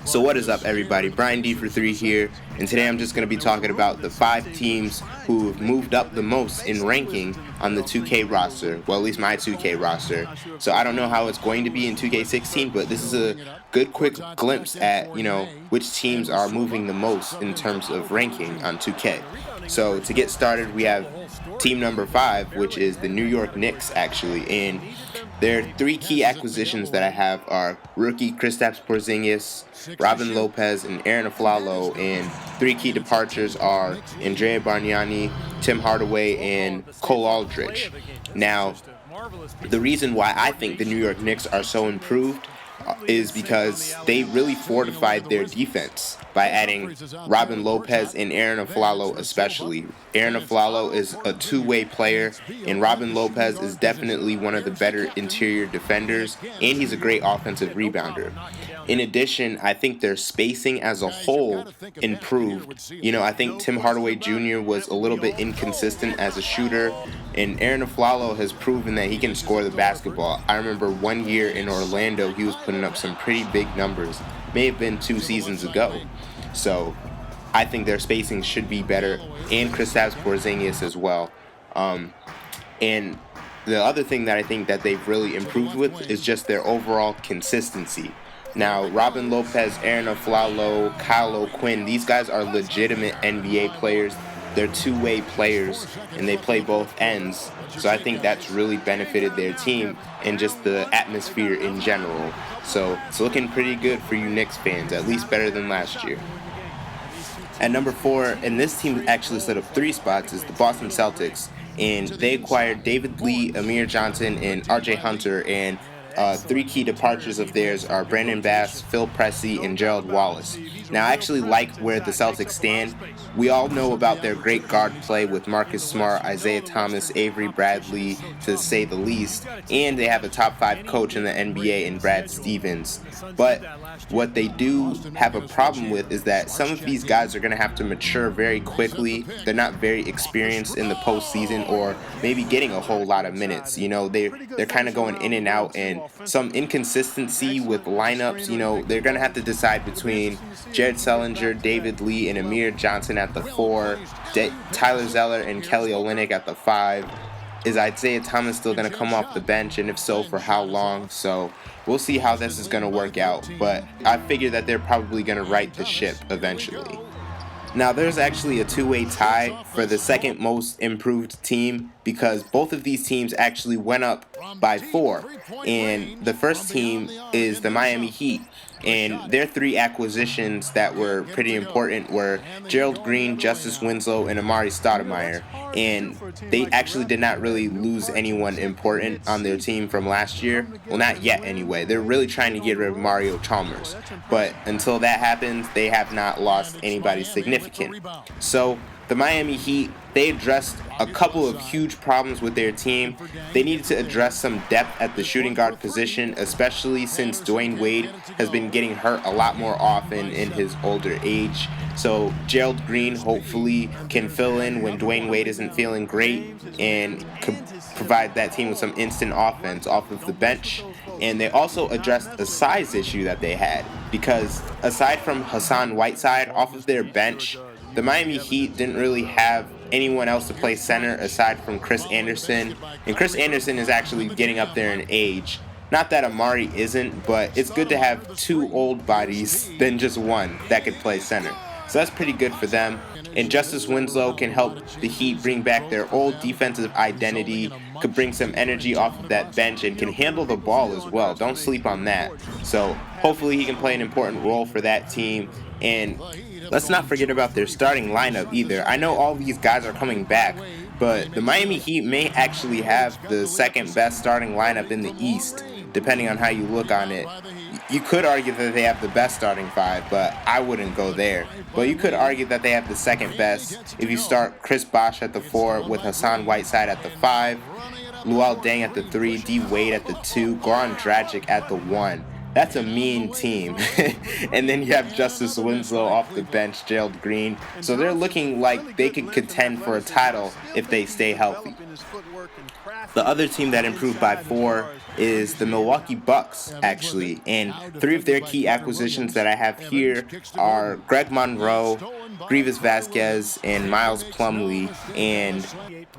So what is up, everybody? Brian D for 3 here, and today I'm just going to be talking about the 5 teams who have moved up the most in ranking on the 2K roster. Well, at least my 2K roster. So I don't know how it's going to be in 2K16, but this is a good quick glimpse at, which teams are moving the most in terms of ranking on 2K. So to get started, we have team number 5, which is the New York Knicks, actually, and their 3 key acquisitions that I have are rookie Kristaps Porzingis, Robin Lopez, and Aaron Aflalo, and 3 key departures are Andrea Bargnani, Tim Hardaway, and Cole Aldrich. Now, the reason why I think the New York Knicks are so improved is because they really fortified their defense by adding Robin Lopez and Aaron Aflalo especially. Aaron Aflalo is a two-way player, and Robin Lopez is definitely one of the better interior defenders, and he's a great offensive rebounder. In addition, I think their spacing as a whole improved. I think Tim Hardaway Jr. was a little bit inconsistent as a shooter, and Aaron Aflalo has proven that he can score the basketball. I remember one year in Orlando, he was putting up some pretty big numbers. May have been 2 seasons ago. So I think their spacing should be better, and Kristaps Porzingis as well. And the other thing that I think that they've really improved with is just their overall consistency. Now, Robin Lopez, Aaron Aflalo, Kyle O'Quinn, these guys are legitimate NBA players. They're two-way players, and they play both ends. So I think that's really benefited their team and just the atmosphere in general. So it's looking pretty good for you Knicks fans, at least better than last year. At number 4, and this team actually set up 3 spots, is the Boston Celtics. And they acquired David Lee, Amir Johnson, and RJ Hunter, and 3 key departures of theirs are Brandon Bass, Phil Pressey, and Gerald Wallace. Now, I actually like where the Celtics stand. We all know about their great guard play with Marcus Smart, Isaiah Thomas, Avery Bradley, to say the least, and they have a top 5 coach in the NBA in Brad Stevens. But what they do have a problem with is that some of these guys are going to have to mature very quickly. They're not very experienced in the postseason or maybe getting a whole lot of minutes. They're kind of going in and out, and some inconsistency with lineups. They're going to have to decide between Jared Sellinger, David Lee, and Amir Johnson at the 4, Tyler Zeller and Kelly Olynyk at the 5. Is Isaiah Thomas still going to come off the bench, and if so, for how long? So we'll see how this is going to work out, but I figure that they're probably going to right the ship eventually. Now, there's actually a 2-way tie for the second most improved team because both of these teams actually went up by 4. And the first team is the Miami Heat. And their 3 acquisitions that were pretty important were Gerald Green, Justice Winslow, and Amari Stoudemire. And they actually did not really lose anyone important on their team from last year. Well, not yet anyway. They're really trying to get rid of Mario Chalmers. But until that happens, they have not lost anybody significant. So the Miami Heat, they addressed a couple of huge problems with their team. They needed to address some depth at the shooting guard position, especially since Dwayne Wade has been getting hurt a lot more often in his older age. So Gerald Green hopefully can fill in when Dwayne Wade isn't feeling great and could provide that team with some instant offense off of the bench. And they also addressed a size issue that they had because aside from Hassan Whiteside off of their bench, the Miami Heat didn't really have anyone else to play center aside from Chris Anderson. And Chris Anderson is actually getting up there in age. Not that Amari isn't, but it's good to have 2 old bodies than just one that could play center. So that's pretty good for them. And Justice Winslow can help the Heat bring back their old defensive identity, could bring some energy off of that bench, and can handle the ball as well. Don't sleep on that. So hopefully he can play an important role for that team. And let's not forget about their starting lineup either. I know all these guys are coming back, but the Miami Heat may actually have the second best starting lineup in the East, depending on how you look on it. You could argue that they have the best starting 5, but I wouldn't go there. But you could argue that they have the second best if you start Chris Bosh at the 4 with Hassan Whiteside at the 5, Luol Deng at the 3, D Wade at the 2, Goran Dragic at the 1. That's a mean team. And then you have Justice Winslow off the bench, Gerald Green. So they're looking like they could contend for a title if they stay healthy. The other team that improved by 4 is the Milwaukee Bucks, actually. And 3 of their key acquisitions that I have here are Greg Monroe, Grievous Vasquez, and Miles Plumlee. And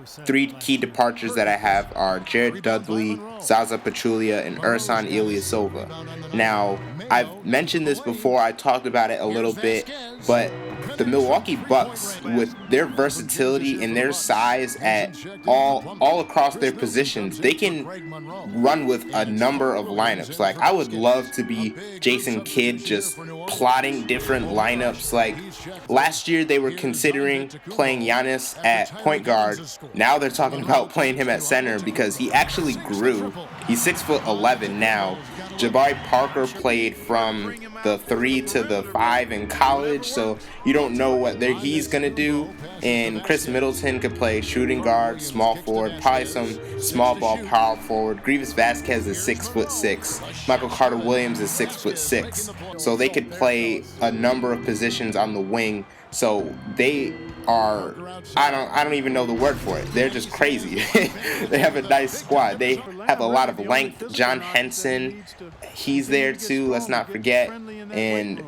3 key departures that I have are Jared Dudley, Zaza Pachulia, and Ersan Ilyasova. Now, I've mentioned this before, I talked about it a little bit, but the Milwaukee Bucks, with their versatility and their size at all across their positions, they can run with a number of lineups. Like, I would love to be Jason Kidd, just plotting different lineups. Like, last year they were considering playing Giannis at point guard. Now they're talking about playing him at center because he actually grew. He's 6'11" now. Jabari Parker played from the 3 to the 5 in college, so you don't know what he's going to do. And Chris Middleton could play shooting guard, small forward, probably some small ball power forward. Grievous Vasquez is 6'6". Michael Carter Williams is 6'6". So they could play a number of positions on the wing. So they are, I don't even know the word for it. They're just crazy. They have a nice squad. They have a lot of length. John Henson, he's there too, let's not forget. And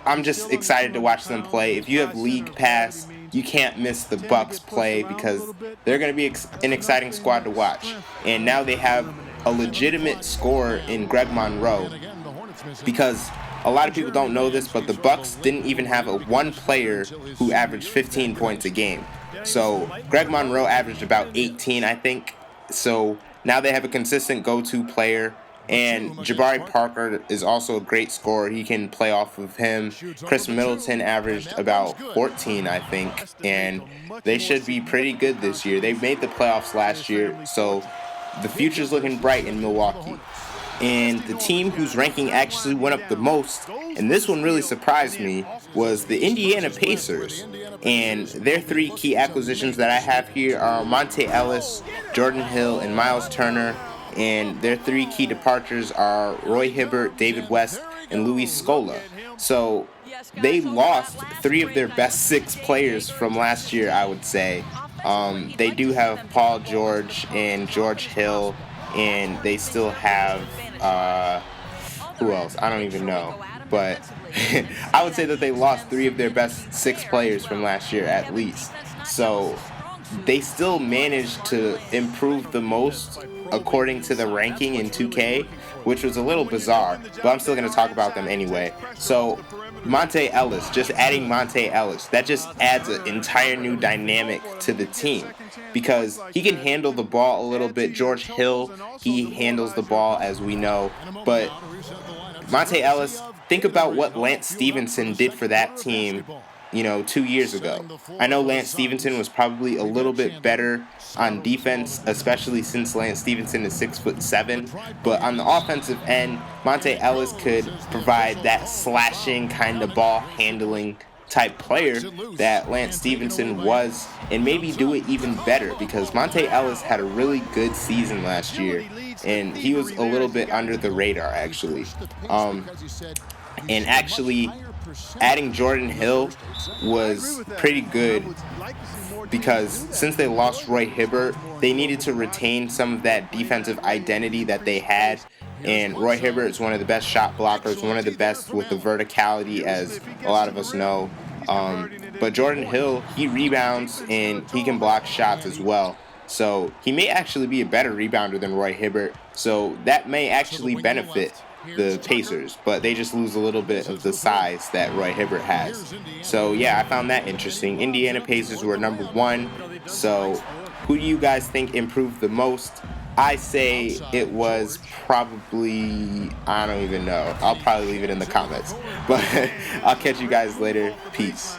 I'm just excited to watch them play. If you have League Pass, you can't miss the Bucks play because they're going to be an exciting squad to watch. And now they have a legitimate scorer in Greg Monroe, because a lot of people don't know this, but the Bucks didn't even have one player who averaged 15 points a game. So Greg Monroe averaged about 18, I think. So now they have a consistent go-to player. And Jabari Parker is also a great scorer. He can play off of him. Chris Middleton averaged about 14, I think. And they should be pretty good this year. They made the playoffs last year, so the future's looking bright in Milwaukee. And the team whose ranking actually went up the most, and this one really surprised me, was the Indiana Pacers. And their 3 key acquisitions that I have here are Monte Ellis, Jordan Hill, and Miles Turner. And their 3 key departures are Roy Hibbert, David West, and Luis Scola. So they lost 3 of their best 6 players from last year, I would say. They do have Paul George and George Hill, and they still have, who else? I don't even know. But I would say that they lost 3 of their best 6 players from last year at least. So they still managed to improve the most according to the ranking in 2K, which was a little bizarre, but I'm still going to talk about them anyway. So Monte Ellis, just adding Monte Ellis, that just adds an entire new dynamic to the team because he can handle the ball a little bit. George Hill, he handles the ball, as we know, but Monte Ellis, think about what Lance Stevenson did for that team, 2 years ago. I know Lance Stevenson was probably a little bit better on defense, especially since Lance Stevenson is 6'7", but on the offensive end, Monte Ellis could provide that slashing kind of ball handling type player that Lance Stevenson was, and maybe do it even better, because Monte Ellis had a really good season last year, and he was a little bit under the radar, actually. And actually, adding Jordan Hill was pretty good because since they lost Roy Hibbert, they needed to retain some of that defensive identity that they had. And Roy Hibbert is one of the best shot blockers, one of the best with the verticality, as a lot of us know. But Jordan Hill, he rebounds and he can block shots as well. So he may actually be a better rebounder than Roy Hibbert. So that may actually benefit the Pacers, but they just lose a little bit of the size that Roy Hibbert has. So yeah, I found that interesting. Indiana Pacers were number 1. So who do you guys think improved the most? I say it was probably, I don't even know. I'll probably leave it in the comments. But I'll catch you guys later. Peace.